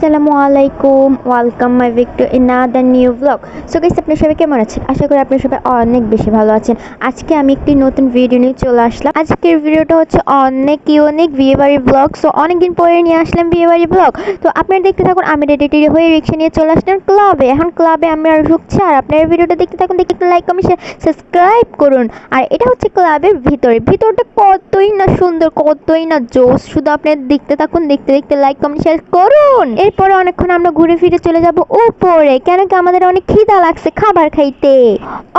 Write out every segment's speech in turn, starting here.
আসসালামু আলাইকুম, welcome my back to another new blog. So guys, আপনারা সবাই কেমন আছেন? আশা করি আপনারা সবাই অনেক বেশি ভালো আছেন। আজকে আমি একটি নতুন ভিডিও নিয়ে চলে আসলাম। আজকের ভিডিওটা হচ্ছে অনেক ইউনিক বিয়েবাড়ি ব্লগ। সো অনেকদিন পরে নিয়ে আসলাম বিয়েবাড়ি ব্লগ। তো আপনারা দেখতে থাকুন। আমি রেডি হয়ে রিক্সা নিয়ে চলে আসলাম ক্লাবে। এখন ক্লাবে আমরা ঢুকছি, আর আপনারা ভিডিওটা দেখতে থাকুন। দেখতে লাইক কমেন্ট সাবস্ক্রাইব করুন। আর এটা হচ্ছে ক্লাবের ভিতরটা কতই না সুন্দর, কতই না জোস। শুধু আপনারা দেখতে থাকুন, দেখতে লাইক কমেন্ট শেয়ার করুন। এরপরে অনেকক্ষণ আমরা ঘুরে ফিরে চলে যাব উপরে, কেন কি আমাদের অনেক খিদা লাগছে খাবার খাইতে।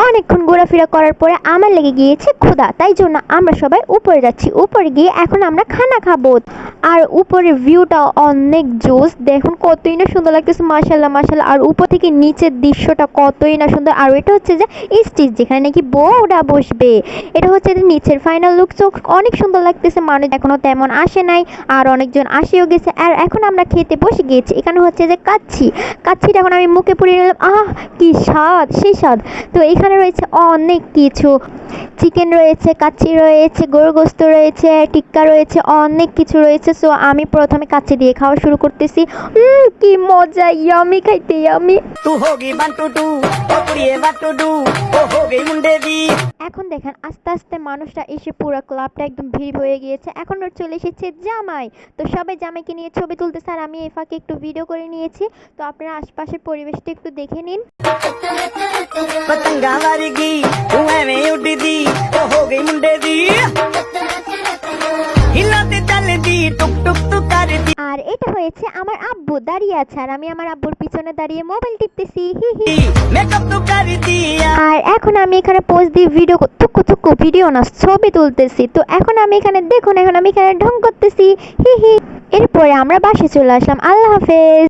অনেকক্ষণ ঘোরাফেরা করার পরে আমার লেগে গিয়েছে ক্ষুধা, তাই জন্য আমরা সবাই উপরে যাচ্ছি। উপরে গিয়ে এখন আমরা খানা খাবো। আর উপরের ভিউটা অনেক জোস, দেখুন কতই না সুন্দর লাগতেছে, মাশাআল্লাহ মাশাআল্লাহ। আর উপর থেকে নিচের দৃশ্যটা কতই না সুন্দর। আর এটা হচ্ছে যে স্টেজ, যেখানে নাকি বউরা বসবে। এটা হচ্ছে যে নিচের ফাইনাল লুক। অনেক সুন্দর লাগতেছে। মানুষ এখনো তেমন আসে নাই, আর অনেকজন আসেও গেছে। আর এখন আমরা খেতে বসে গিয়েছি। এখানে হচ্ছে যে কাচ্ছিটা এখন আমি মুখে পুড়িয়ে নিলাম। কি স্বাদ, সেই স্বাদ। তো এখানে রয়েছে অনেক কিছু, চিকেন রয়েছে, কাচ্চি রয়েছে, গরুর গোস্ত রয়েছে, টিক্কা রয়েছে, অনেক কিছু রয়েছে। সো আমি প্রথমে কাচ্চি দিয়ে খাওয়া শুরু করতেছি। কি মজা, ইয়ামি খাইতে ইয়ামি। এখন দেখেন আস্তে আস্তে মানুষটা এসে পুরো ক্লাবটা একদম ভিড় হয়ে গিয়েছে। এখন ওর চলে এসেছে জামাই। তো সবাই জামাইকে নিয়ে ছবি তুলতেছে, আর আমি এই ফাঁকে একটু ভিডিও করে নিয়েছি। তো আপনারা আশপাশের পরিবেশটা একটু দেখে নিন। আর এটা হয়েছে আমার আব্বু দাঁড়িয়ে আছে, আর আমি আমার আব্বুর পিছনে দাঁড়িয়ে মোবাইল টিপতেছি। আর এখন আমি এখানে পোজ দিয়ে ভিডিও ভিডিও না, ছবি তুলতেছি। তো এখন আমি এখানে দেখুন, এখন আমি এখানে ঢং করতেছি। এরপরে আমরা বাসে চলে আসলাম। আল্লাহ হাফেজ।